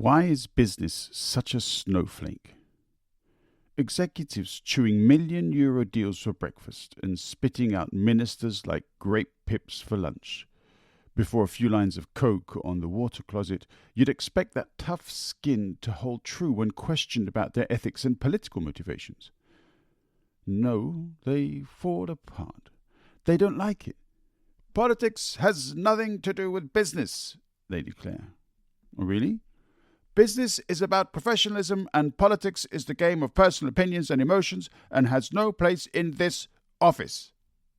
Why is business such a snowflake? Executives chewing million-euro deals for breakfast and spitting out ministers like grape pips for lunch. Before a few lines of coke on the water closet, you'd expect that tough skin to hold true when questioned about their ethics and political motivations. No, they fall apart. They don't like it. Politics has nothing to do with business, they declare. Oh, really? Business is about professionalism and politics is the game of personal opinions and emotions and has no place in this office,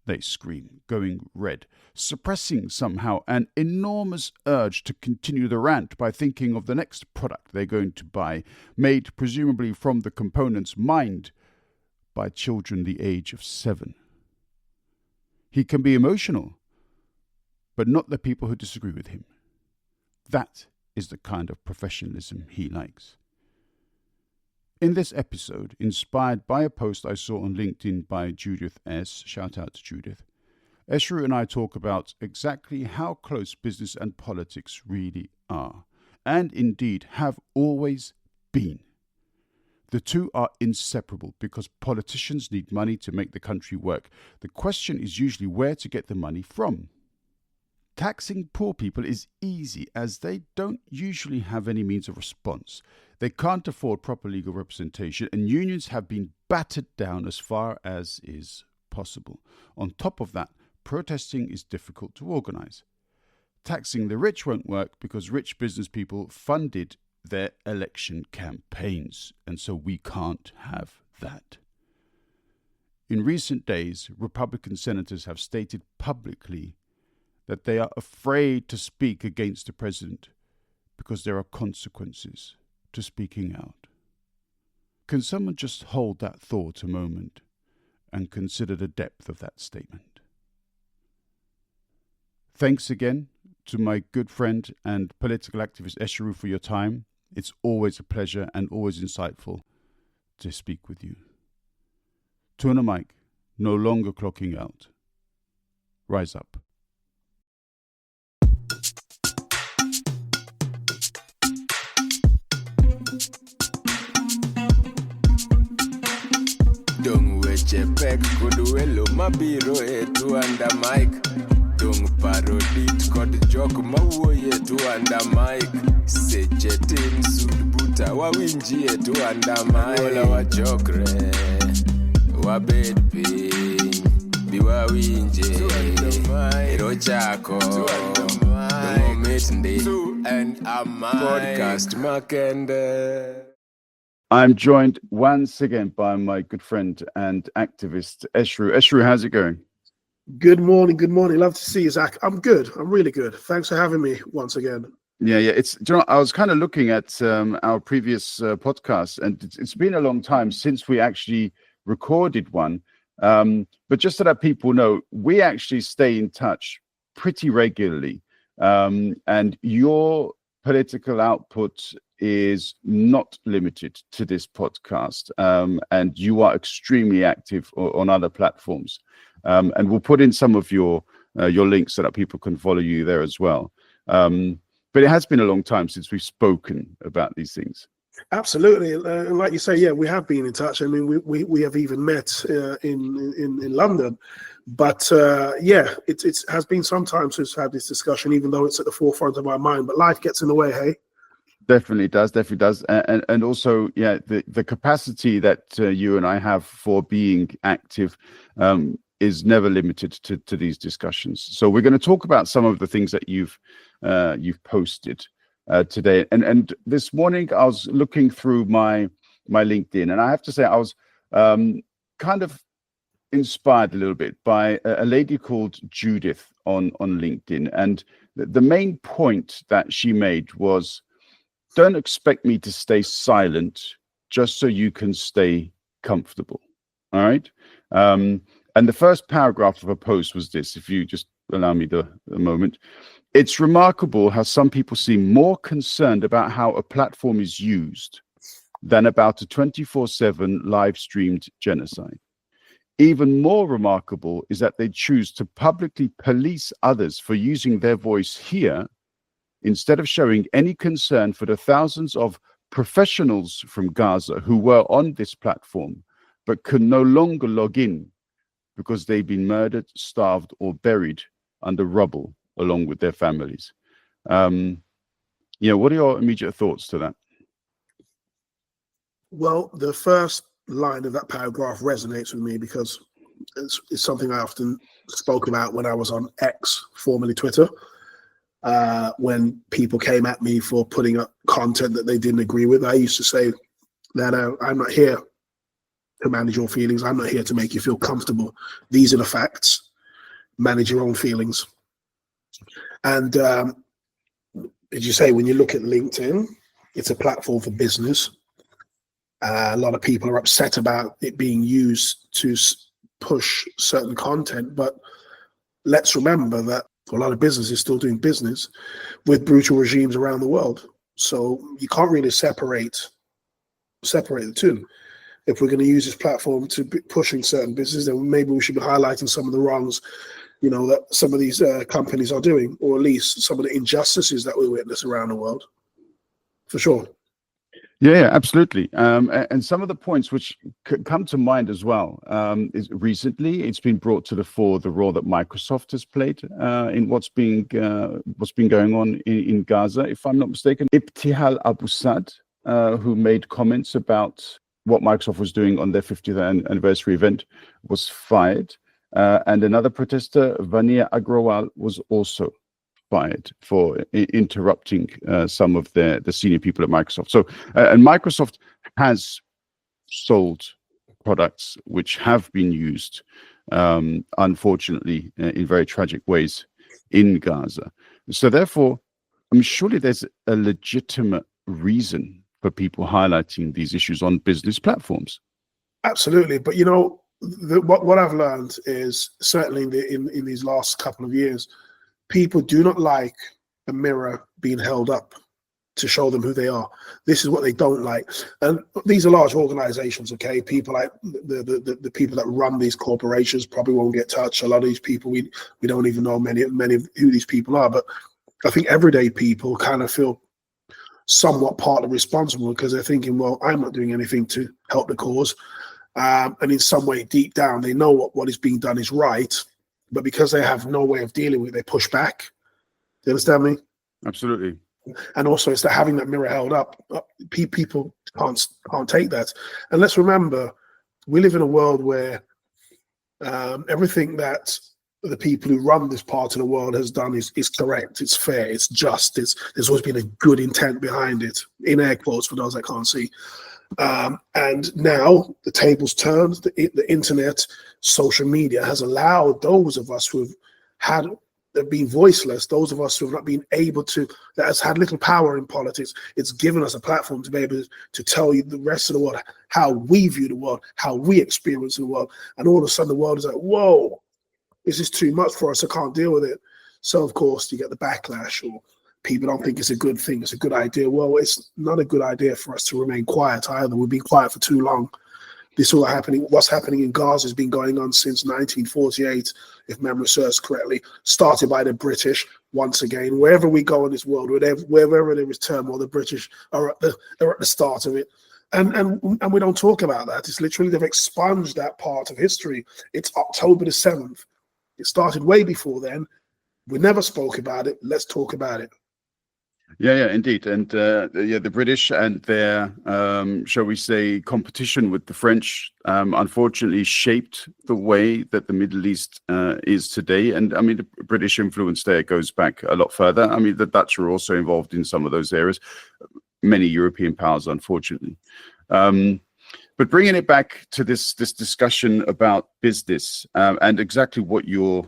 they scream, going red, suppressing somehow an enormous urge to continue the rant by thinking of the next product they're going to buy, made presumably from the components mined by children the age of 7. He can be emotional, but not the people who disagree with him. That is the kind of professionalism he likes. In this episode, inspired by a post I saw on LinkedIn by Judith S., shout out to Judith, Esheru and I talk about exactly how close business and politics really are, and indeed have always been. The two are inseparable because politicians need money to make the country work. The question is usually where to get the money from. Taxing poor people is easy as they don't usually have any means of response. They can't afford proper legal representation and unions have been battered down as far as is possible. On top of that, protesting is difficult to organise. Taxing the rich won't work because rich business people funded their election campaigns, and so we can't have that. In recent days, Republican senators have stated publicly that they are afraid to speak against the president because there are consequences to speaking out. Can someone just hold that thought a moment and consider the depth of that statement? Thanks again to my good friend and political activist Esheru for your time. It's always a pleasure and always insightful to speak with you. TwoandaMic, no longer clocking out. Rise up. Dong weche pek kod welo mabiro e TwoandaMic. Dong parodit kod jok mawuoye TwoandaMic. Seche tin sud buta wawinji e TwoandaMic. Wala wachokre, wabed piny, bi wawinje, ero chako, dongo mit ndi, podcast makende. I'm joined once again by my good friend and activist, Esheru. Esheru, how's it going? Good morning. Love to see you, Zach. I'm good. I'm really good. Thanks for having me once again. Yeah. I was kind of looking at our previous podcast, and it's been a long time since we actually recorded one. But just so that people know, we actually stay in touch pretty regularly. And your political output is not limited to this podcast, and you are extremely active on other platforms, and we'll put in some of your links so that people can follow you there as well. But it has been a long time since we've spoken about these things. Absolutely, and like you say, yeah, we have been in touch. I mean, we have even met in London, but yeah, it has been some time since we've had this discussion, even though it's at the forefront of our mind. But life gets in the way, hey. Definitely does, and also, yeah, the capacity that you and I have for being active is never limited to these discussions. So we're going to talk about some of the things that you've posted today. And this morning I was looking through my LinkedIn, and I have to say I was kind of inspired a little bit by a lady called Judith on LinkedIn, and the main point that she made was, don't expect me to stay silent just so you can stay comfortable. All right. And the first paragraph of a post was this, if you just allow me the moment. It's remarkable how some people seem more concerned about how a platform is used than about a 24/7 live streamed genocide. Even more remarkable is that they choose to publicly police others for using their voice here instead of showing any concern for the thousands of professionals from Gaza who were on this platform but could no longer log in because they've been murdered, starved, or buried under rubble along with their families. What are your immediate thoughts to that? Well, the first line of that paragraph resonates with me because it's something I often spoke about when I was on X, formerly Twitter, when people came at me for putting up content that they didn't agree with. I used to say that I'm not here to manage your feelings. I'm not here to make you feel comfortable. These are the facts. Manage your own feelings. And as you say, when you look at LinkedIn, it's a platform for business. A lot of people are upset about it being used to push certain content, but let's remember that a lot of business is still doing business with brutal regimes around the world. So you can't really separate the two. If we're going to use this platform to be pushing certain business, then maybe we should be highlighting some of the wrongs, that some of these companies are doing, or at least some of the injustices that we witness around the world. For sure. Yeah, absolutely. And some of the points which come to mind as well is recently it's been brought to the fore the role that Microsoft has played in what's been going on in Gaza. If I'm not mistaken, Ibtihal Abu Sad, who made comments about what Microsoft was doing on their 50th anniversary event, was fired, and another protester, Vania Agrawal, was also fired for interrupting some of the senior people at Microsoft. So, and Microsoft has sold products which have been used, unfortunately, in very tragic ways in Gaza. So therefore, surely there's a legitimate reason for people highlighting these issues on business platforms. Absolutely. But, what I've learned is certainly in these last couple of years, people do not like a mirror being held up to show them who they are. This is what they don't like. And these are large organizations, okay? People like the people that run these corporations probably won't get touched. A lot of these people, we don't even know many of who these people are. But I think everyday people kind of feel somewhat partly responsible because they're thinking, well, I'm not doing anything to help the cause. And in some way, deep down, they know what is being done is right. But because they have no way of dealing with it, they push back. Do you understand me? Absolutely. And also, it's that having that mirror held up, people can't take that. And let's remember, we live in a world where everything that the people who run this part of the world has done is correct, it's fair, it's just. There's always been a good intent behind it, in air quotes for those that can't see. And now the tables turned. The internet, social media has allowed those of us who have been voiceless, those of us who have not been able to, that has had little power in politics, it's given us a platform to be able to tell you the rest of the world how we view the world, how we experience the world. And all of a sudden the world is like, whoa, this is too much for us, I can't deal with it. So of course you get the backlash, or people don't think it's a good thing, it's a good idea. Well, it's not a good idea for us to remain quiet either. We've been quiet for too long. What's happening in Gaza has been going on since 1948, if memory serves correctly, started by the British. Once again, wherever we go in this world, wherever there is turmoil, the British are at the start of it. And we don't talk about that. It's literally, they've expunged that part of history. It's October the 7th. It started way before then. We never spoke about it. Let's talk about it. Yeah, indeed. And the British and their, shall we say, competition with the French, unfortunately shaped the way that the Middle East is today. And I mean, the British influence there goes back a lot further. I mean, the Dutch are also involved in some of those areas, many European powers, unfortunately. But bringing it back to this discussion about business and exactly what you're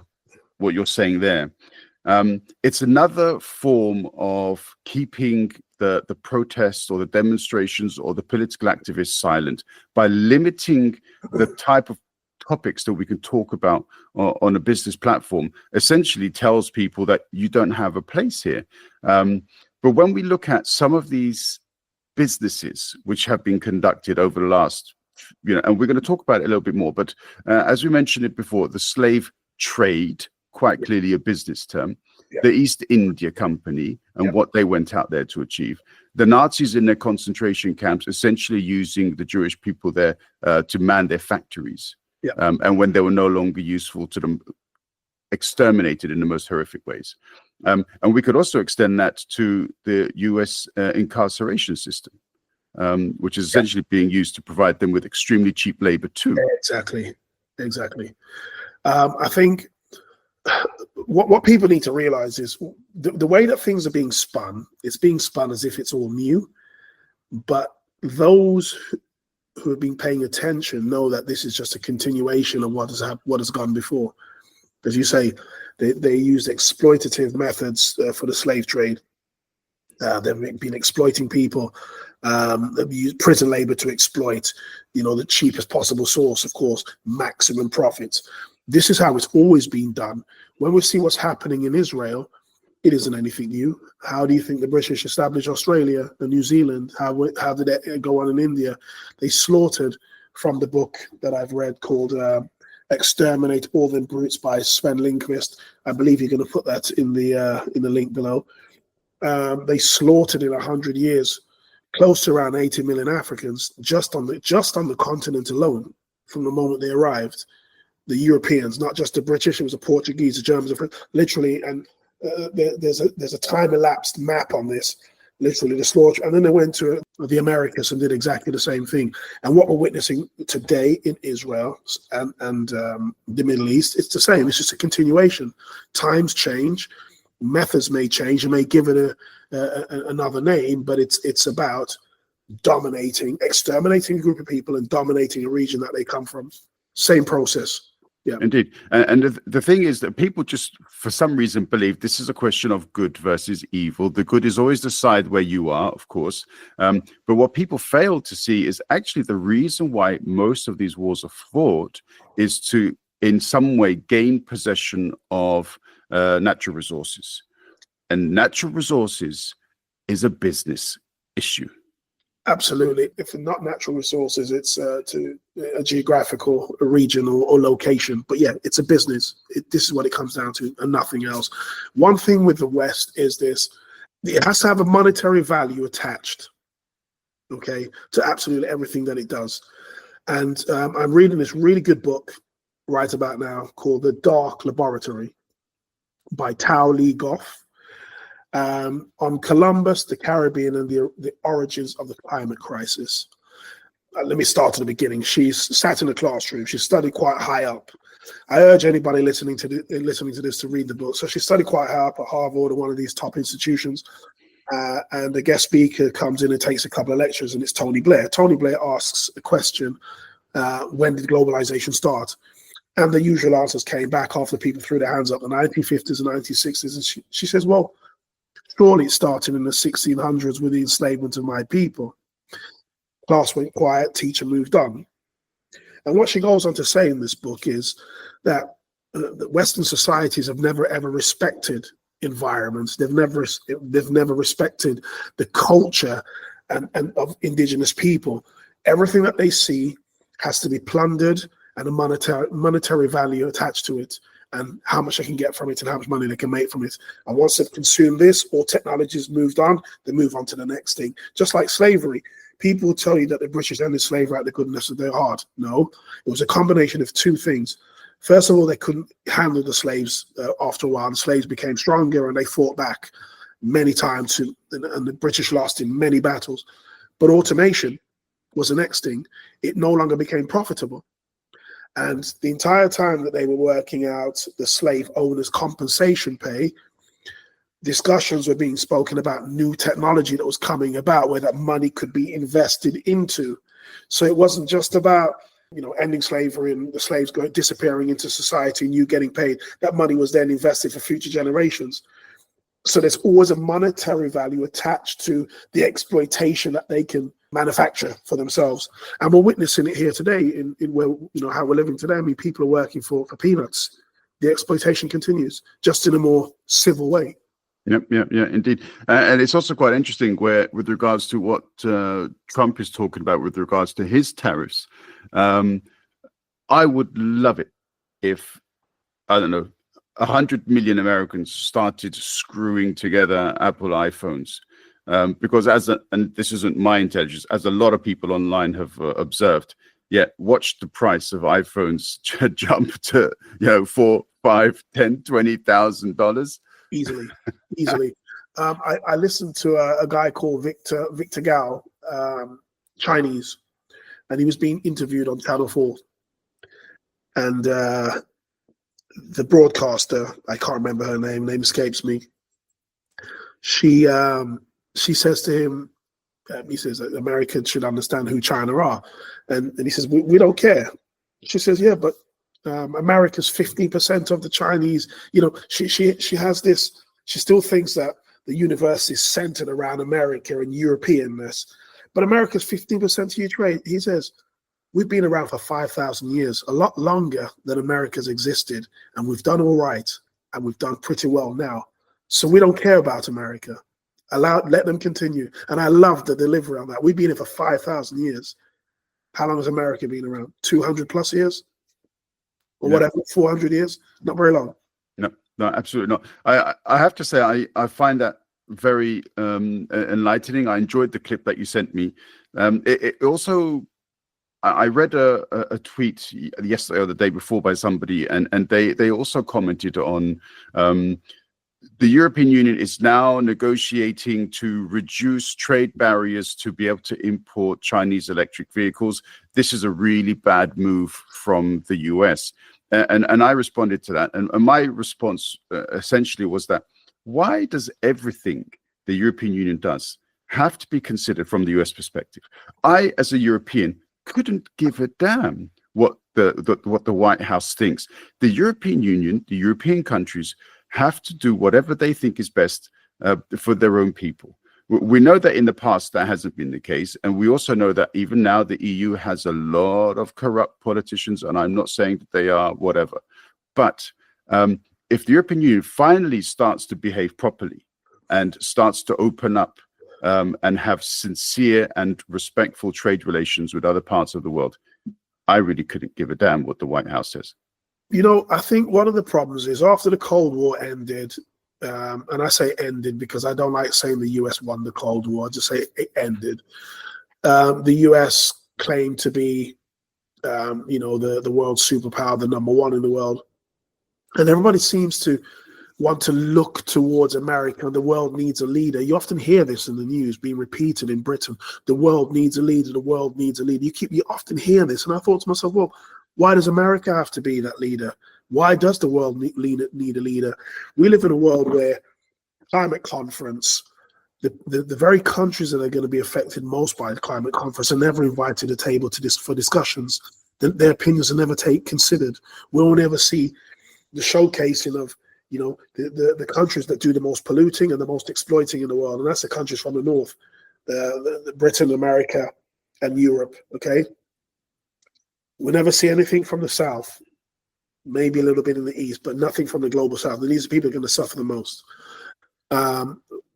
saying there. It's another form of keeping the protests or the demonstrations or the political activists silent by limiting the type of topics that we can talk about on a business platform. Essentially tells people that you don't have a place here. But when we look at some of these businesses which have been conducted over the last, and we're going to talk about it a little bit more, but as we mentioned it before, the slave trade quite clearly a business term. Yeah. The East India Company and what they went out there to achieve. The Nazis in their concentration camps essentially using the Jewish people there to man their factories. Yeah. And when they were no longer useful to them, exterminated in the most horrific ways. And we could also extend that to the US incarceration system, which is essentially being used to provide them with extremely cheap labor too. Exactly. I think what people need to realize is the way that things are being spun, it's being spun as if it's all new. But those who have been paying attention know that this is just a continuation of what has gone before. As you say, they used exploitative methods for the slave trade. They've been exploiting people. They've used prison labor to exploit, the cheapest possible source, of course, maximum profits. This is how it's always been done. When we see what's happening in Israel, it isn't anything new. How do you think the British established Australia and New Zealand? How did it go on in India? They slaughtered, from the book that I've read called Exterminate All Them Brutes by Sven Lindqvist. I believe you're going to put that in the link below. They slaughtered in 100 years close to around 80 million Africans just on the continent alone from the moment they arrived. The Europeans, not just the British, it was the Portuguese, the Germans, literally. And there's a time elapsed map on this, literally the slaughter. And then they went to the Americas and did exactly the same thing. And what we're witnessing today in Israel and the Middle East, it's the same. It's just a continuation. Times change, methods may change. You may give it another name, but it's about exterminating a group of people and dominating a region that they come from. Same process. Yeah, indeed. And the thing is that people just, for some reason, believe this is a question of good versus evil. The good is always the side where you are, of course. But what people fail to see is actually the reason why most of these wars are fought is to, in some way, gain possession of natural resources. And natural resources is a business issue. Absolutely. If not natural resources, it's to a geographical region or location. But yeah, it's a business. This is what it comes down to and nothing else. One thing with the West is this. It has to have a monetary value attached, okay, to absolutely everything that it does. And I'm reading this really good book right about now called The Dark Laboratory by Leigh Goffe. On Columbus, the Caribbean, and the origins of the climate crisis. Let me start at the beginning. She's sat in a classroom. She studied quite high up. I urge anybody listening to this to read the book. So she studied quite high up at Harvard or one of these top institutions. And the guest speaker comes in and takes a couple of lectures, and it's Tony Blair. Tony Blair asks a question, when did globalization start? And the usual answers came back after people threw their hands up, the 1950s and 1960s. And she says, well, surely it started in the 1600s with the enslavement of my people. Class went quiet, teacher moved on. And what she goes on to say in this book is that Western societies have never ever respected environments. They've never respected the culture and of indigenous people. Everything that they see has to be plundered and a monetary value attached to it, and how much they can get from it and how much money they can make from it. And once they've consumed this, or technology's moved on, they move on to the next thing. Just like slavery. People will tell you that the British ended slavery out of the goodness of their heart. No, it was a combination of two things. First of all, they couldn't handle the slaves after a while. The slaves became stronger and they fought back many times, and the British lost in many battles. But automation was the next thing. It no longer became profitable. And the entire time that they were working out the slave owners' compensation pay, discussions were being spoken about new technology that was coming about where that money could be invested into. So it wasn't just about, ending slavery and the slaves disappearing into society and you getting paid. That money was then invested for future generations. So there's always a monetary value attached to the exploitation that they can manufacture for themselves. And we're witnessing it here today in where, how we're living today. I mean, people are working for peanuts. The exploitation continues, just in a more civil way. Yeah, indeed. And it's also quite interesting with regards to what Trump is talking about with regards to his tariffs. I would love it if, I don't know, 100 million Americans started screwing together Apple iPhones. Because and this isn't my intelligence, as a lot of people online have observed, watch the price of iPhones jump to, $4, $5, $10, $20,000 easily. I listened to a guy called Victor Gao, Chinese, and he was being interviewed on Channel 4. And the broadcaster, I can't remember her name escapes me. She says to him, he says that Americans should understand who China are. And he says, we don't care. She says, yeah, but America's 50% of the Chinese, she has this, she still thinks that the universe is centered around America and Europeanness. But America's 15% of your trade. He says, we've been around for 5,000 years, a lot longer than America's existed. And we've done all right. And we've done pretty well now. So we don't care about America. Let them continue. And I love the delivery on that. We've been here for 5,000 years. How long has America been around? 200 plus years? Or whatever, 400 years? Not very long. No, absolutely not. I have to say, I find that very enlightening. I enjoyed the clip that you sent me. It also, I read a tweet yesterday or the day before by somebody, and they also commented on the European Union is now negotiating to reduce trade barriers to be able to import Chinese electric vehicles. This is a really bad move from the US. And I responded to that. And my response essentially was that, why does everything the European Union does have to be considered from the US perspective? I, as a European, couldn't give a damn what the White House thinks. The European Union, the European countries, have to do whatever they think is best for their own people. We know that in the past that hasn't been the case, and we also know that even now the EU has a lot of corrupt politicians, and I'm not saying that they are whatever. But if the European Union finally starts to behave properly and starts to open up and have sincere and respectful trade relations with other parts of the world, I really couldn't give a damn what the White House says. I think one of the problems is after the Cold War ended, and I say ended because I don't like saying the US won the Cold War, I just say it ended. The US claimed to be, the world's superpower, the number one in the world. And everybody seems to want to look towards America. The world needs a leader. You often hear this in the news being repeated in Britain. The world needs a leader. The world needs a leader. You often hear this. And I thought to myself, well, why does America have to be that leader? Why does the world need a leader? We live in a world where climate conference, the very countries that are going to be affected most by the climate conference are never invited to the table for discussions. Their opinions are never considered. We'll never see the showcasing of the countries that do the most polluting and the most exploiting in the world, and that's the countries from the north, the Britain, America, and Europe. Okay. We never see anything from the south, maybe a little bit in the east, but nothing from the global south. And these people are going to suffer the most.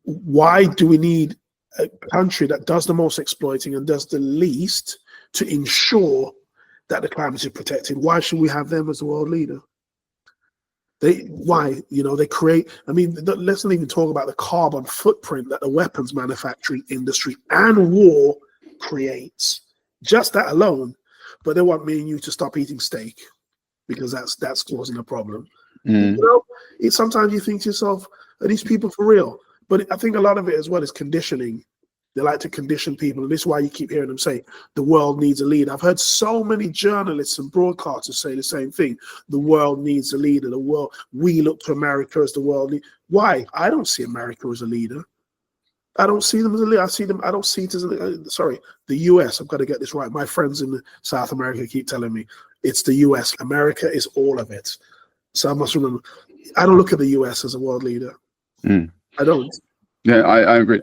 Why do we need a country that does the most exploiting and does the least to ensure that the climate is protected? Why should we have them as the world leader? They create, let's not even talk about the carbon footprint that the weapons manufacturing industry and war creates. Just that alone. But they want me and you to stop eating steak because that's causing a problem. Sometimes you think to yourself, are these people for real? But I think a lot of it as well is conditioning. They like to condition people, and this is why you keep hearing them say the world needs a leader. I've heard so many journalists and broadcasters say the same thing. The world needs a leader. We look to America as the world leader. Why? I don't see America as a leader. I don't see them as a leader. I don't see it as the US. I've got to get this right. My friends in South America keep telling me it's the US. America is all of it. So I must remember, I don't look at the US as a world leader. I don't. Yeah, I agree.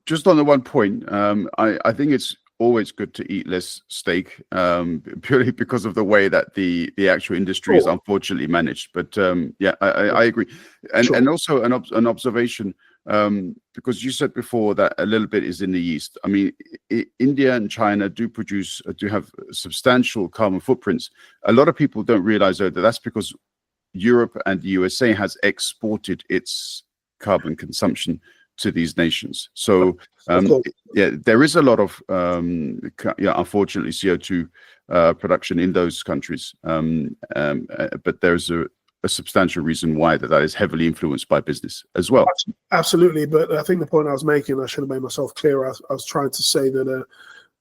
Just on the one point, I think it's always good to eat less steak, purely because of the way that the actual industry is unfortunately managed. But I agree. And also an observation, because you said before that a little bit is in the East. India and China do have substantial carbon footprints. A lot of people don't realize though that that's because Europe and the USA has exported its carbon consumption to these nations. So there is a lot of unfortunately CO2 production in those countries, but there's a substantial reason why that is heavily influenced by business as well. Absolutely, but I think the point I was making, I should have made myself clear. I was trying to say that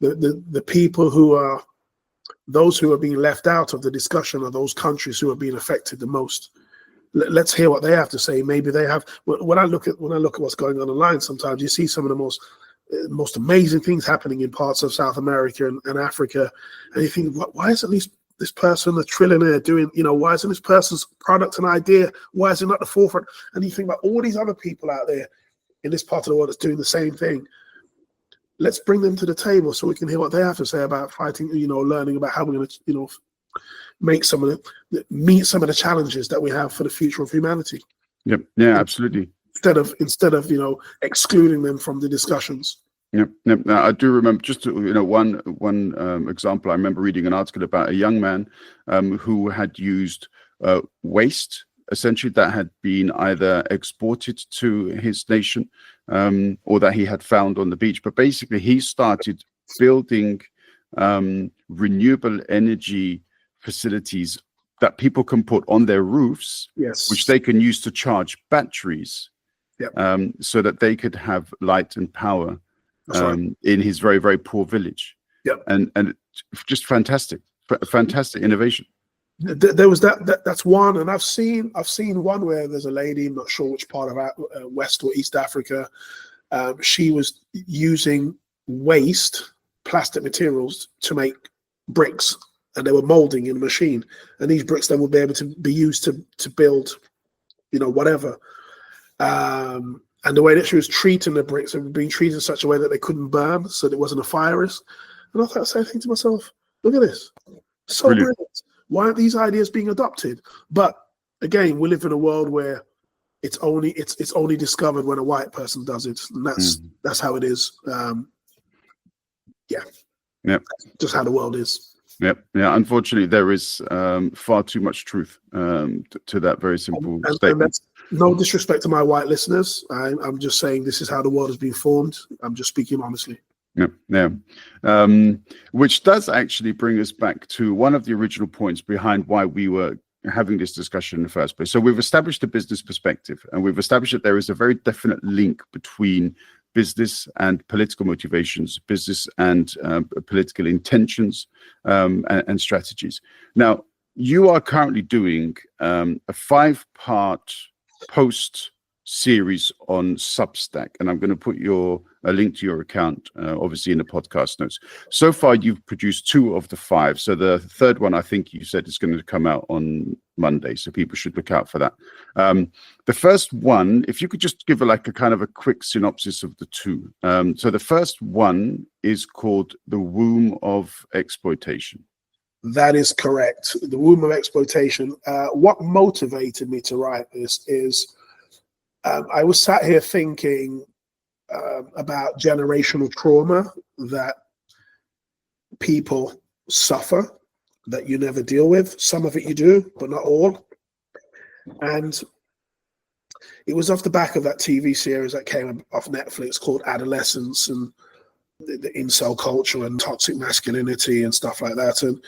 the people who are those who are being left out of the discussion are those countries who are being affected the most. Let's hear what they have to say. Maybe they have. When I look at what's going on online, sometimes you see some of the most amazing things happening in parts of South America and Africa, and you think, why is at least this person, a trillionaire, doing? Why isn't this person's product and idea? Why is it not the forefront? And you think about all these other people out there in this part of the world that's doing the same thing. Let's bring them to the table so we can hear what they have to say about fighting. Learning about how we're going to, meet some of the challenges that we have for the future of humanity. Yep. Yeah, absolutely. Instead of excluding them from the discussions. Yep. Now, I do remember just one example. I remember reading an article about a young man who had used waste, essentially, that had been either exported to his nation or that he had found on the beach. But basically, he started building renewable energy facilities that people can put on their roofs, yes, which they can use to charge batteries, so that they could have light and power in his very, very poor village. And just fantastic innovation. There was that's one, and I've seen one where there's a lady, I'm not sure which part of West or East Africa, she was using waste plastic materials to make bricks, and they were molding in a machine, and these bricks then would be able to be used to build, whatever. And the way that she was treating the bricks, they were being treated in such a way that they couldn't burn, so there wasn't a fire risk. And I thought, same thing to myself, look at this, so brilliant. Why aren't these ideas being adopted? But again, we live in a world where it's only discovered when a white person does it, and that's how it is. Just how the world is. Yeah. Unfortunately, there is far too much truth to that very simple statement. And that's no disrespect to my white listeners. I'm just saying this is how the world has been formed. I'm just speaking honestly. Yeah. Which does actually bring us back to one of the original points behind why we were having this discussion in the first place. So we've established a business perspective, and we've established that there is a very definite link between business and political motivations, business and political intentions, and strategies. Now, you are currently doing a 5-part post series on Substack, and I'm going to put a link to your account, obviously, in the podcast notes. So far, you've produced 2 of the 5. So the third one, I think you said, is going to come out on Monday, so people should look out for that. The first one, if you could just give a kind of a quick synopsis of the 2. So the first one is called The Womb of Exploitation. That is correct. The Womb of Exploitation. What motivated me to write this is I was sat here thinking about generational trauma that people suffer that you never deal with. Some of it you do, but not all. And it was off the back of that TV series that came off Netflix called Adolescence, and the incel culture and toxic masculinity and stuff like that. And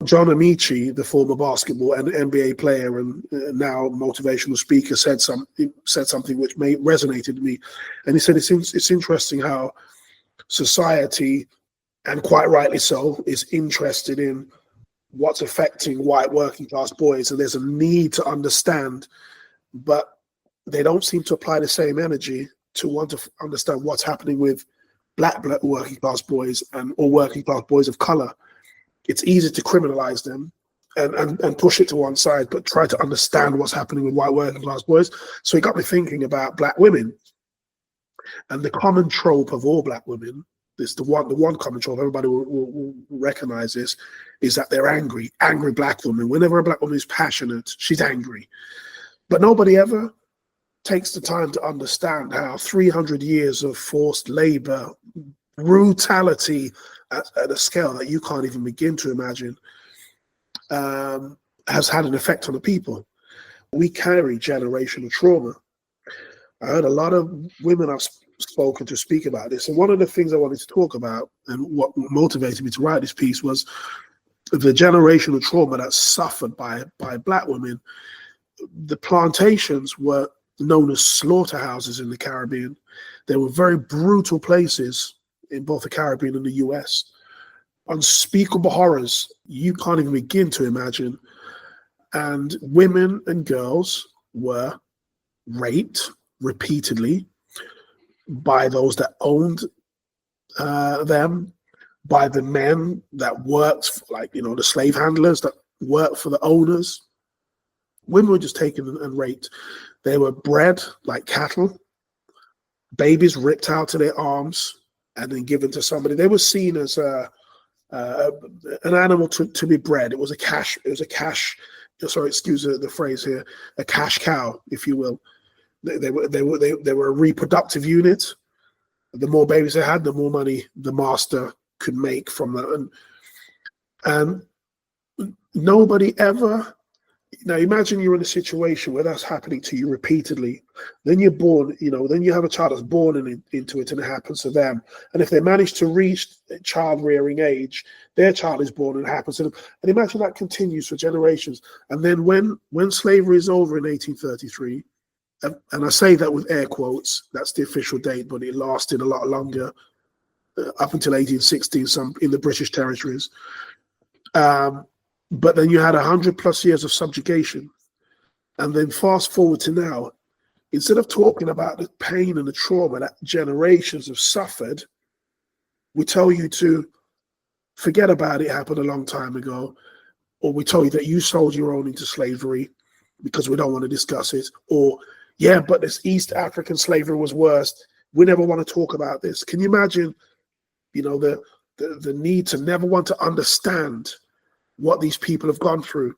John Amici, the former basketball and NBA player and now motivational speaker, said something which resonated with me. And he said it's interesting how society, and quite rightly so, is interested in what's affecting white working class boys, and there's a need to understand, but they don't seem to apply the same energy to want to understand what's happening with black working class boys or working class boys of color. It's easy to criminalize them and push it to one side, but try to understand what's happening with white working class boys. So it got me thinking about black women, and the common trope of all black women, the one common trope everybody will recognize this, is that they're angry black women. Whenever a black woman is passionate, she's angry. But nobody ever takes the time to understand how 300 years of forced labor, brutality at a scale that you can't even begin to imagine, has had an effect on the people. We carry generational trauma. I heard a lot of women I've spoken to speak about this. And one of the things I wanted to talk about and what motivated me to write this piece was the generational trauma that's suffered by Black women. The plantations were known as slaughterhouses in the Caribbean. They were very brutal places in both the Caribbean and the US. Unspeakable horrors you can't even begin to imagine. And women and girls were raped repeatedly by those that owned them, by the men that worked, like, you know, the slave handlers that worked for the owners. Women were just taken and raped. They were bred like cattle, babies ripped out of their arms and then given to somebody. They were seen as an animal to be bred. It was a cash, sorry, excuse the phrase here, a cash cow, if you will. They were a reproductive unit. The more babies they had, the more money the master could make from that. And nobody ever. Now imagine you're in a situation where that's happening to you repeatedly. Then you're born, you know, then you have a child that's born into it and it happens to them. And if they manage to reach child rearing age, their child is born and it happens to them. And imagine that continues for generations. And then when slavery is over in 1833, and I say that with air quotes, that's the official date, but it lasted a lot longer, up until 1816, some in the British territories. But then you had 100+ years of subjugation. And then fast forward to now, instead of talking about the pain and the trauma that generations have suffered, we tell you to forget about it, happened a long time ago, or we tell you that you sold your own into slavery because we don't want to discuss it, or yeah, but this East African slavery was worse. We never want to talk about this. Can you imagine, you know, the need to never want to understand what these people have gone through?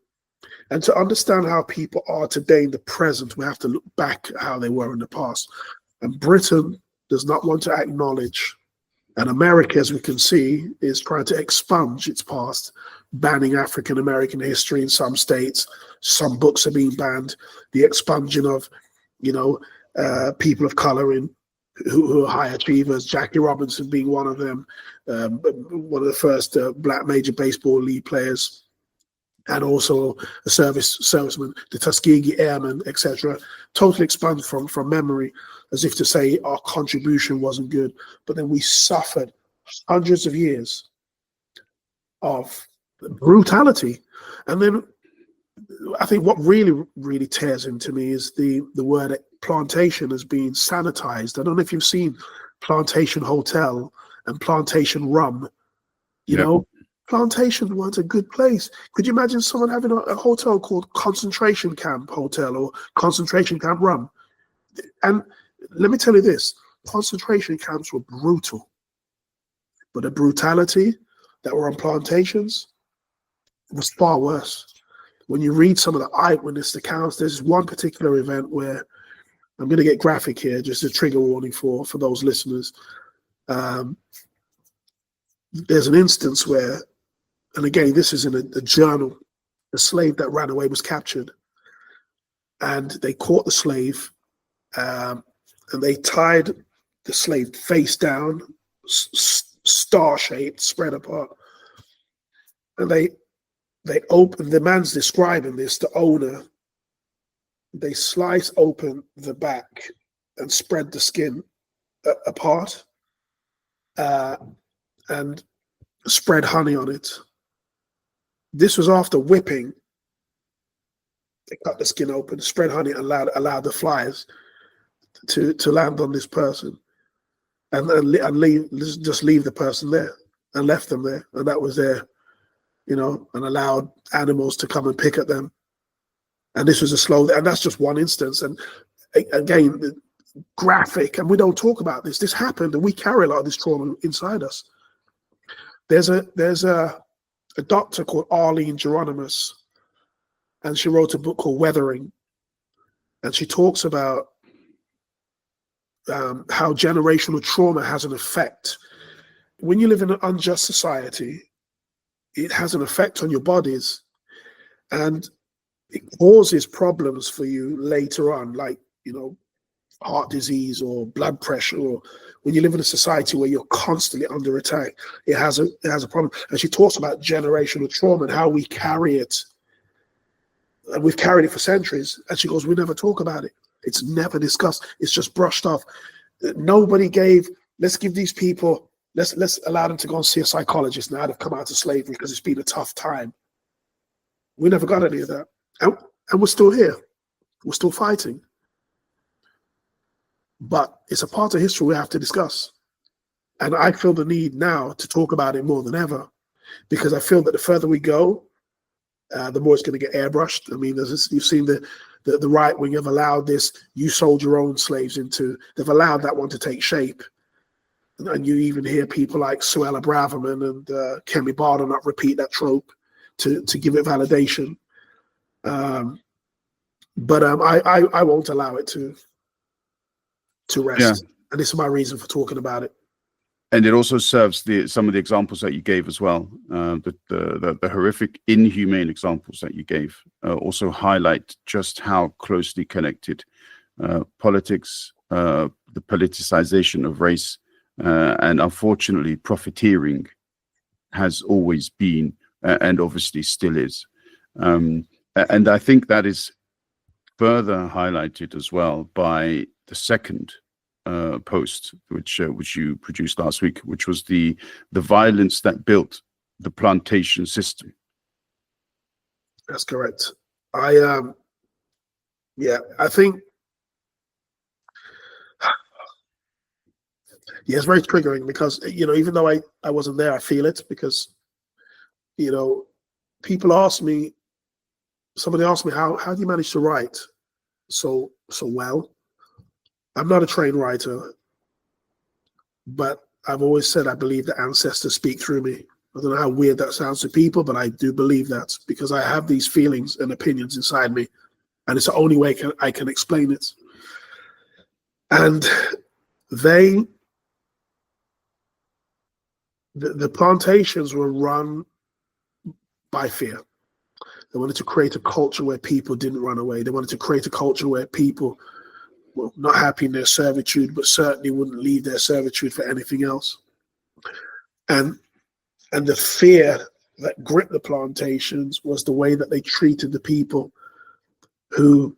And to understand how people are today in the present, we have to look back at how they were in the past. And Britain does not want to acknowledge, and America, as we can see, is trying to expunge its past, banning African American history in some states. Some books are being banned. The expunging of, you know, people of color who are high achievers, Jackie Robinson being one of them, one of the first Black Major Baseball League players, and also a serviceman, the Tuskegee Airmen, etc. Totally expunged from memory, as if to say our contribution wasn't good. But then we suffered hundreds of years of brutality. And then I think what really tears into me is the word plantation has been sanitized. I don't know if you've seen Plantation Hotel and Plantation Rum. You know, plantation was a good place. Could you imagine someone having a hotel called Concentration Camp Hotel or Concentration Camp Rum? And let me tell you this, concentration camps were brutal. But the brutality that were on plantations was far worse. When you read some of the eyewitness accounts, there's one particular event where, I'm going to get graphic here, just a trigger warning for those listeners. There's an instance where, and again, this is in a journal, a slave that ran away was captured. And they caught the slave, and they tied the slave face down, star-shaped, spread apart. And they open, the man's describing this, the owner, they slice open the back and spread the skin apart and spread honey on it. This was after whipping. They cut the skin open, spread honey, and allowed the flies to land on this person and just leave the person there and left them there. And that was there. You know, and allowed animals to come and pick at them. And this was and that's just one instance. And again, graphic, and we don't talk about this. This happened, and we carry a lot of this trauma inside us. There's a doctor called Arlene Geronimus, and she wrote a book called Weathering. And she talks about how generational trauma has an effect. When you live in an unjust society, it has an effect on your bodies. And it causes problems for you later on, like, heart disease or blood pressure, or when you live in a society where you're constantly under attack, it has a problem. And she talks about generational trauma and how we carry it. And we've carried it for centuries. And she goes, we never talk about it. It's never discussed. It's just brushed off. Nobody let's give these people, let's allow them to go and see a psychologist now they've come out of slavery because it's been a tough time. We never got any of that. And we're still here. We're still fighting. But it's a part of history we have to discuss. And I feel the need now to talk about it more than ever, because I feel that the further we go, the more it's going to get airbrushed. I mean, you've seen the right wing have allowed this, you sold your own slaves they've allowed that one to take shape. And you even hear people like Suella Braverman and Kemi Badenoch repeat that trope to give it validation. But I won't allow it to rest. Yeah. And this is my reason for talking about it. And it also serves some of the examples that you gave as well. The horrific, inhumane examples that you gave also highlight just how closely connected politics, the politicization of race, and unfortunately profiteering has always been, and obviously still is. And I think that is further highlighted as well by the second post, which you produced last week, which was the violence that built the plantation system. That's correct. I think, it's very triggering because, even though I wasn't there, I feel it because, people ask me, somebody asked me, how do you manage to write so well? I'm not a trained writer, but I've always said I believe that ancestors speak through me. I don't know how weird that sounds to people, but I do believe that because I have these feelings and opinions inside me, and it's the only way I can explain it. And the plantations were run by fear. They wanted to create a culture where people didn't run away. They wanted to create a culture where people were not happy in their servitude, but certainly wouldn't leave their servitude for anything else. And the fear that gripped the plantations was the way that they treated the people who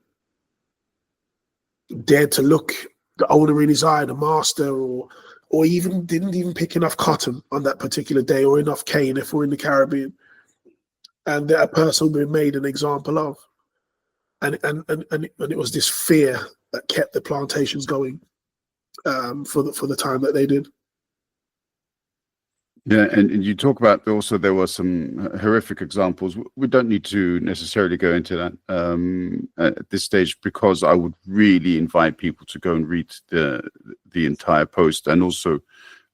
dared to look the owner in his eye, the master, or even didn't even pick enough cotton on that particular day or enough cane if we're in the Caribbean. And that a person would be made an example of. And it was this fear that kept the plantations going for the time that they did. Yeah, and you talk about also there were some horrific examples. We don't need to necessarily go into that at this stage, because I would really invite people to go and read the entire post, and also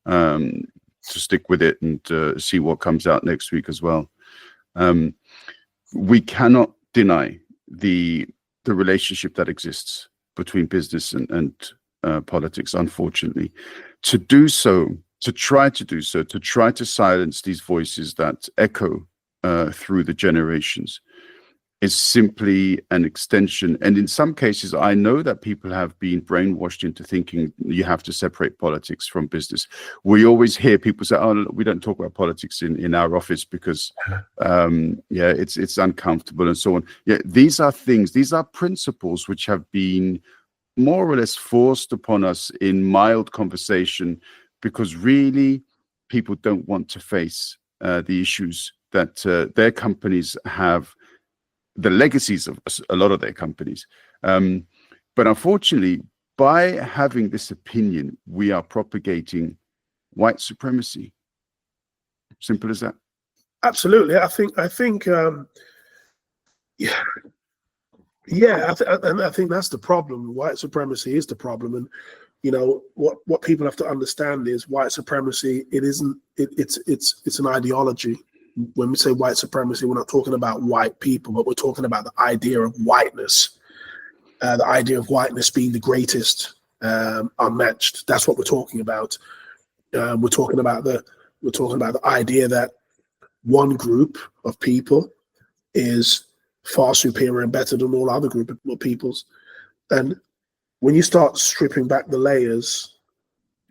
to stick with it and see what comes out next week as well. We cannot deny the relationship that exists between business and politics, unfortunately. To try to silence these voices that echo through the generations is simply an extension. And in some cases, I know that people have been brainwashed into thinking you have to separate politics from business. We always hear people say, oh, we don't talk about politics in our office because, it's uncomfortable and so on. Yeah, these are principles which have been more or less forced upon us in mild conversation, because really people don't want to face the issues that their companies have, the legacies of a lot of their companies. But unfortunately, by having this opinion, we are propagating white supremacy. Simple as that. Absolutely. I think, I think that's the problem. White supremacy is the problem. And, what people have to understand is white supremacy, it's an ideology. When we say white supremacy, we're not talking about white people, but we're talking about the idea of whiteness. The idea of whiteness being the greatest, unmatched. That's what we're talking about. We're talking about the idea that one group of people is far superior and better than all other group of peoples. And when you start stripping back the layers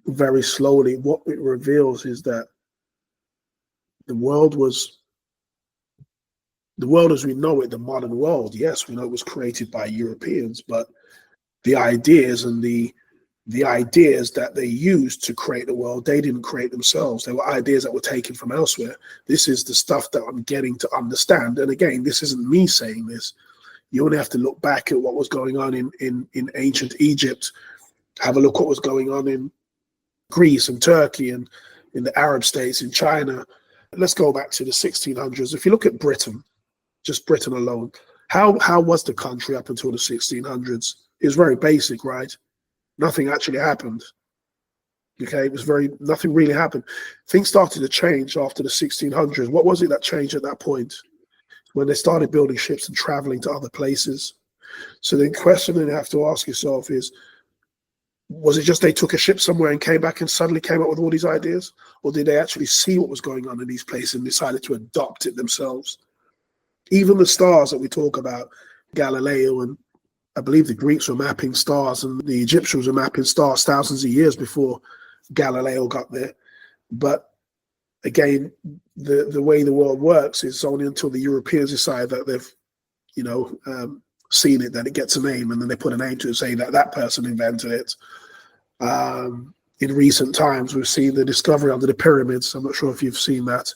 very slowly, what it reveals is that the world as we know it, the modern world, yes, we know it was created by Europeans, but the ideas and the ideas that they used to create the world, they didn't create themselves. They were ideas that were taken from elsewhere. This is the stuff that I'm getting to understand. And again, this isn't me saying this. You only have to look back at what was going on in ancient Egypt, have a look what was going on in Greece and Turkey and in the Arab states, in China. Let's go back to the 1600s. If you look at Britain, just Britain alone, how was the country up until the 1600s? It was very basic, right? Nothing actually happened. Okay, it was nothing really happened. Things started to change after the 1600s. What was it that changed at that point? When they started building ships and traveling to other places. So the question that you have to ask yourself is, was it just they took a ship somewhere and came back and suddenly came up with all these ideas? Or did they actually see what was going on in these places and decided to adopt it themselves? Even the stars that we talk about, Galileo, and I believe the Greeks were mapping stars and the Egyptians were mapping stars thousands of years before Galileo got there. But again, the way the world works is only until the Europeans decide that they've, seen it, that it gets a name, and then they put a name to it, saying that that person invented it. In recent times, we've seen the discovery under the pyramids. I'm not sure if you've seen that.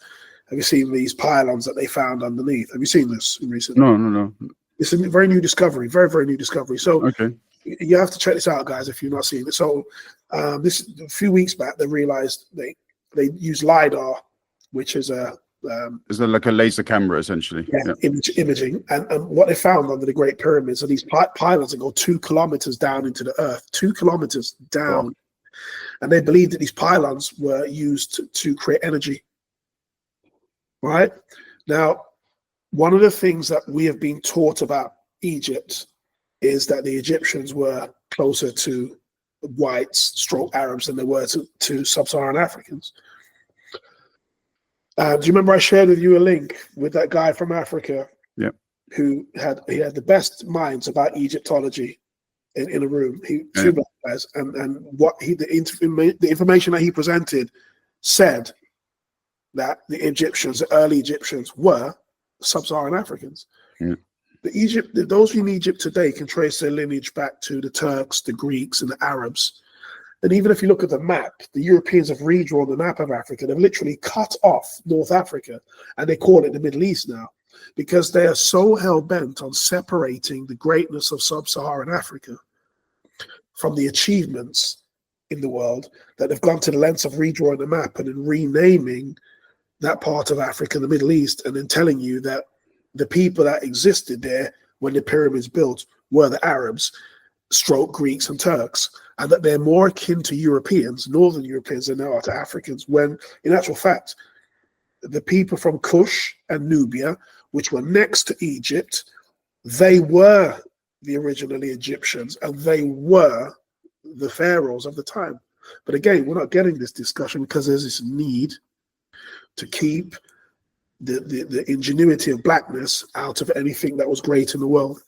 Have you seen these pylons that they found underneath? Have you seen this in recent? No. It's a very new discovery, very, very new discovery. So okay, you have to check this out, guys, if you're not seeing it. So this a few weeks back, they realized they use LiDAR, which is is it like a laser camera essentially? Yeah. Imaging. And what they found under the Great Pyramids are these pylons that go 2 kilometers down into the earth, 2 kilometers down. Wow. And they believed that these pylons were used to create energy. Right? Now, one of the things that we have been taught about Egypt is that the Egyptians were closer to whites, Arabs, than they were to sub-Saharan Africans. Do you remember I shared with you a link with that guy from Africa? Yeah. Who had the best minds about Egyptology in a room. Two black guys, and what the information that he presented said that the early Egyptians were sub-Saharan Africans. Yeah. Those in Egypt today can trace their lineage back to the Turks, the Greeks, and the Arabs. And even if you look at the map, the Europeans have redrawn the map of Africa. They've literally cut off North Africa, and they call it the Middle East now, because they are so hell-bent on separating the greatness of sub-Saharan Africa from the achievements in the world that they've gone to the lengths of redrawing the map and then renaming that part of Africa, the Middle East, and then telling you that the people that existed there when the pyramids built were the Arabs, Greeks and Turks, and that they're more akin to Europeans, Northern Europeans, than they are to Africans, when in actual fact, the people from Kush and Nubia, which were next to Egypt, they were the originally Egyptians, and they were the pharaohs of the time. But again, we're not getting this discussion because there's this need to keep the ingenuity of blackness out of anything that was great in the world.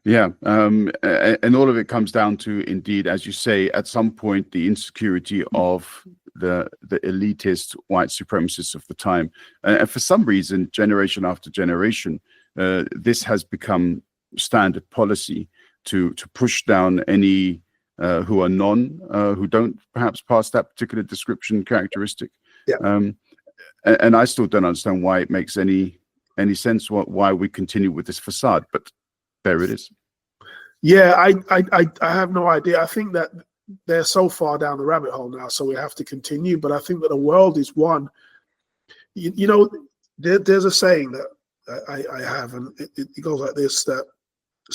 Yeah, and all of it comes down to, indeed, as you say, at some point, the insecurity of the elitist white supremacists of the time. And for some reason, generation after generation, this has become standard policy to push down any who are who don't perhaps pass that particular description characteristic. Yeah. And I still don't understand why it makes any sense why we continue with this facade, but there it is. Yeah, I have no idea. I think that they're so far down the rabbit hole now, so we have to continue. But I think that the world is one. There's a saying that I have, and it goes like this: that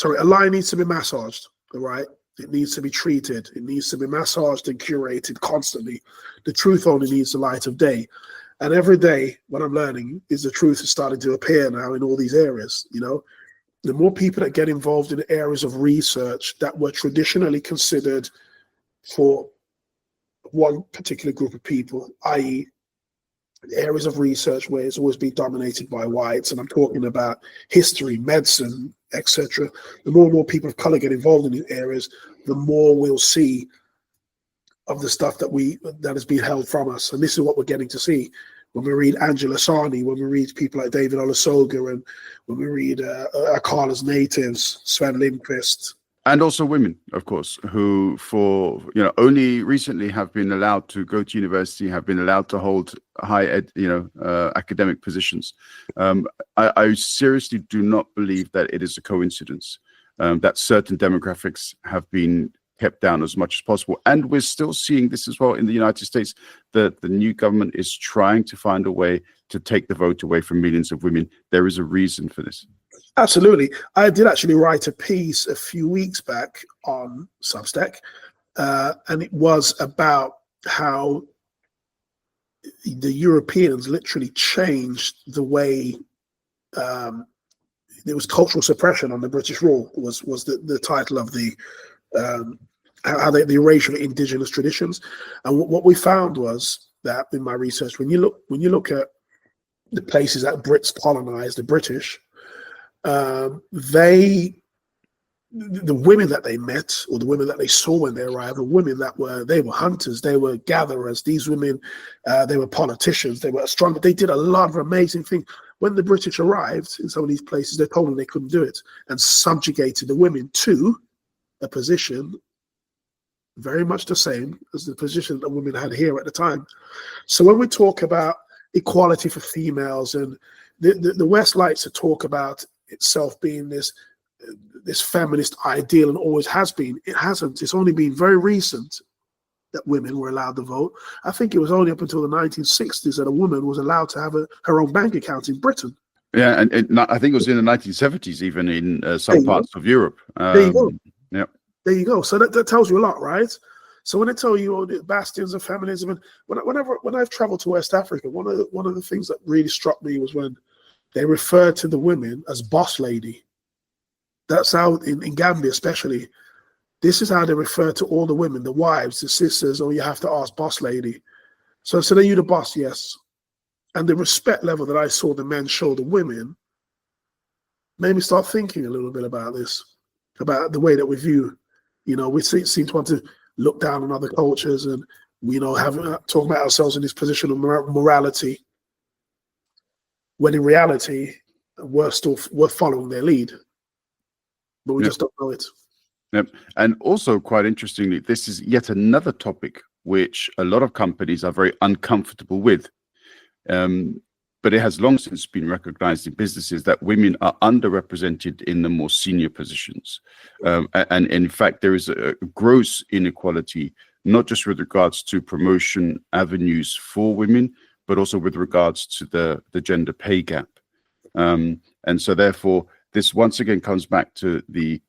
a lie needs to be massaged, right? It needs to be treated. It needs to be massaged and curated constantly. The truth only needs the light of day. And every day, what I'm learning is the truth is starting to appear now in all these areas. The more people that get involved in areas of research that were traditionally considered for one particular group of people, i.e. areas of research where it's always been dominated by whites, and I'm talking about history, medicine, etc. The more and more people of color get involved in these areas, the more we'll see of the stuff that has been held from us. And this is what we're getting to see when we read Angela Sarni, when we read people like David Olusoga, and when we read Akala's natives, Sven Lindqvist. And also women, of course, who only recently have been allowed to go to university, have been allowed to hold academic positions. I seriously do not believe that it is a coincidence that certain demographics have been kept down as much as possible. And we're still seeing this as well in the United States, that the new government is trying to find a way to take the vote away from millions of women. There is a reason for this. Absolutely. I did actually write a piece a few weeks back on Substack, and it was about how the Europeans literally changed the way there was cultural suppression on the British rule was the title of the how the erasure of indigenous traditions. And what we found was that in my research, when you look at the places that Brits colonized, the British, the women that they met, or the women that they saw when they arrived, were women that were hunters, they were gatherers. These women, they were politicians, they were astronomers. They did a lot of amazing things. When the British arrived in some of these places, they told them they couldn't do it, and subjugated the women to a position very much the same as the position that women had here at the time. So when we talk about equality for females, and the West likes to talk about itself being this feminist ideal, and always has been. It hasn't. It's only been very recent that women were allowed to vote. I think it was only up until the 1960s that a woman was allowed to have her own bank account in Britain. Yeah, and I think it was in the 1970s, even in some parts of Europe. There you go. Yeah. There you go. So that tells you a lot, right? So when I tell you the bastions of feminism, and when I've traveled to West Africa, one of the things that really struck me was when they referred to the women as boss lady. That's how in Gambia, especially, this is how they refer to all the women, the wives, the sisters. Or you have to ask boss lady. So are you the boss? Yes. And the respect level that I saw the men show the women made me start thinking a little bit about this, about the way that we view. We seem to want to look down on other cultures, and talking about ourselves in this position of morality, when in reality we're following their lead, but we just don't know it. Yep. And also, quite interestingly, this is yet another topic which a lot of companies are very uncomfortable with. But it has long since been recognized in businesses that women are underrepresented in the more senior positions. And in fact, there is a gross inequality, not just with regards to promotion avenues for women, but also with regards to the gender pay gap. And so therefore, this once again comes back to the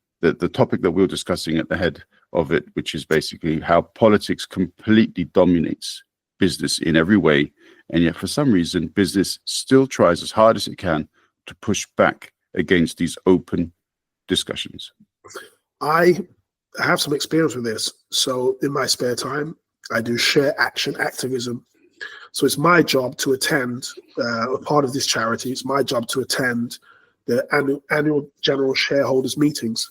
topic that we're discussing at the head of it, which is basically how politics completely dominates business in every way. And yet, for some reason, business still tries as hard as it can to push back against these open discussions. I have some experience with this. So in my spare time, I do share action activism. So it's my job to attend, a part of this charity, it's my job to attend the annual general shareholders meetings.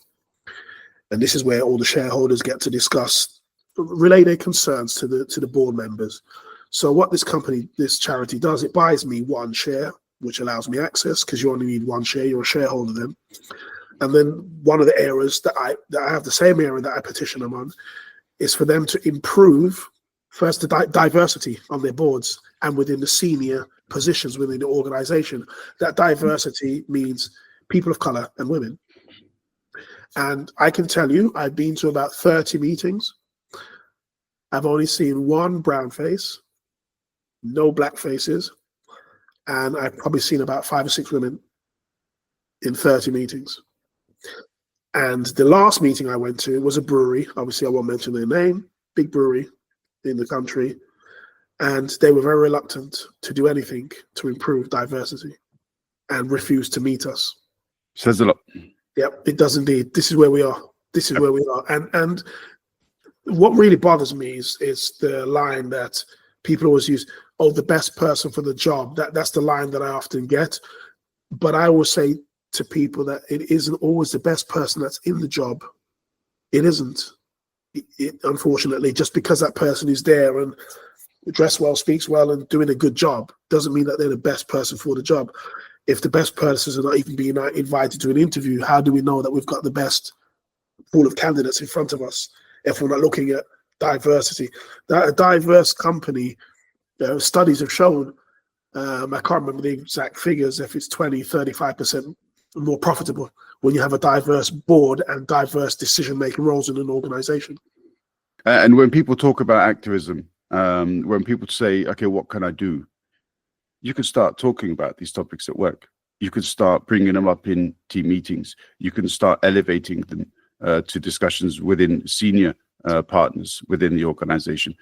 And this is where all the shareholders get to discuss, relay their concerns to the board members. So what this charity does, it buys me one share, which allows me access, because you only need one share, you're a shareholder then. And then one of the areas that I have, the same area that I petition them on, is for them to improve, first, the diversity on their boards and within the senior positions within the organization. That diversity means people of color and women. And I can tell you, I've been to about 30 meetings. I've only seen one brown face, no black faces, and I've probably seen about 5 or 6 women in 30 meetings. And the last meeting I went to was a brewery. Obviously, I won't mention their name, big brewery in the country. And they were very reluctant to do anything to improve diversity and refused to meet us. Says a lot. Yep, it does indeed. This is where we are. This is where we are. And what really bothers me is the line that people always use, oh, the best person for the job. That's the line that I often get. But I always say to people that it isn't always the best person that's in the job. It isn't. Unfortunately, just because that person is there and dressed well, speaks well, and doing a good job doesn't mean that they're the best person for the job. If the best persons are not even being invited to an interview, how do we know that we've got the best pool of candidates in front of us if we're not looking at diversity? That a diverse company, studies have shown, I can't remember the exact figures, if it's 35% more profitable when you have a diverse board and diverse decision-making roles in an organization. And when people talk about activism, when people say, okay, what can I do? You can start talking about these topics at work. You can start bringing them up in team meetings. You can start elevating them to discussions within senior partners within the organization.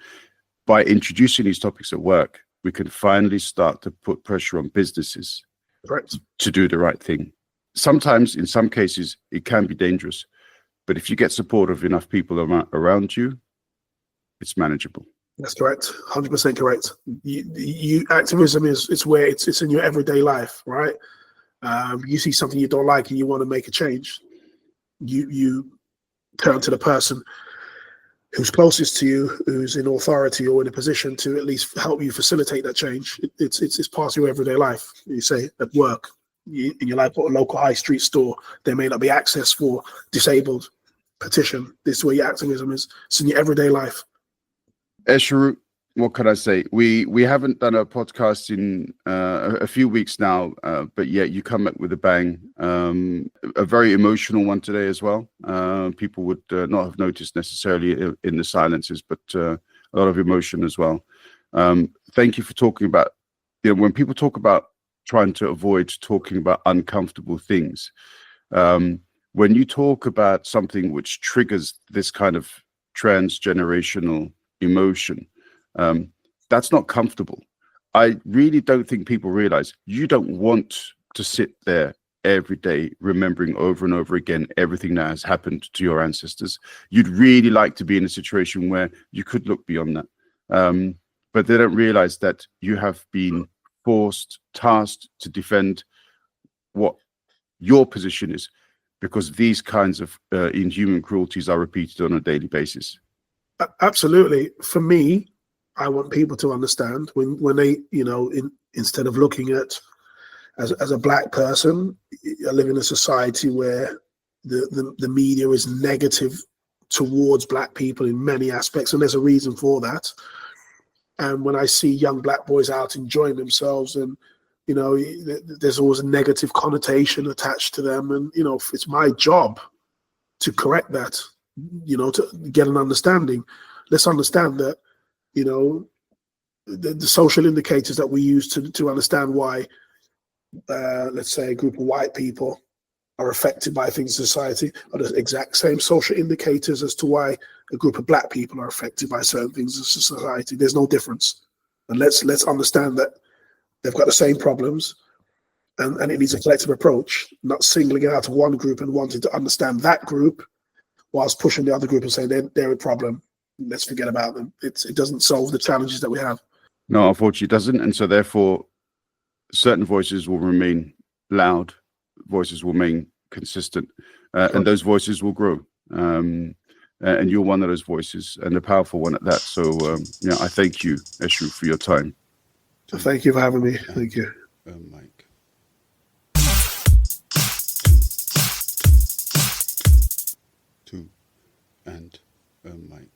By introducing these topics at work, we can finally start to put pressure on businesses to do the right thing. Sometimes, in some cases, it can be dangerous. But if you get support of enough people around you, it's manageable. That's correct. 100% correct. Activism it's where it's in your everyday life, right? You see something you don't like and you want to make a change. You turn to the person who's closest to you, who's in authority or in a position to at least help you facilitate that change. It's part of your everyday life. You say at work, in your life, or a local high street store, there may not be access for disabled. Petition. This is where your activism is. It's in your everyday life. Esheru, what can I say? We haven't done a podcast in a few weeks now, but yet you come up with a bang. A very emotional one today as well. People would not have noticed necessarily in the silences, but a lot of emotion as well. Thank you for talking about, when people talk about trying to avoid talking about uncomfortable things, when you talk about something which triggers this kind of transgenerational emotion, that's not comfortable. I really don't think people realize you don't want to sit there every day remembering over and over again everything that has happened to your ancestors. You'd really like to be in a situation where you could look beyond that, but they don't realize that you have been tasked to defend what your position is, because these kinds of inhuman cruelties are repeated on a daily basis. Absolutely. For me, I want people to understand when they, instead of looking at as a black person, I live in a society where the media is negative towards black people in many aspects, and there's a reason for that. And when I see young black boys out enjoying themselves, and there's always a negative connotation attached to them, and it's my job to correct that. To get an understanding. Let's understand that, the social indicators that we use to understand why, let's say, a group of white people are affected by things in society are the exact same social indicators as to why a group of black people are affected by certain things in society. There's no difference. And let's understand that they've got the same problems, and it needs a collective approach, not singling out one group and wanting to understand that group whilst pushing the other group and saying they're a problem. Let's forget about them. It doesn't solve the challenges that we have. No, unfortunately it doesn't. And so therefore, certain voices will remain loud, voices will remain consistent, and those voices will grow. And you're one of those voices, and a powerful one at that. So I thank you, Esheru, for your time. Thank you for having me. Thank you. Mike. And Mike.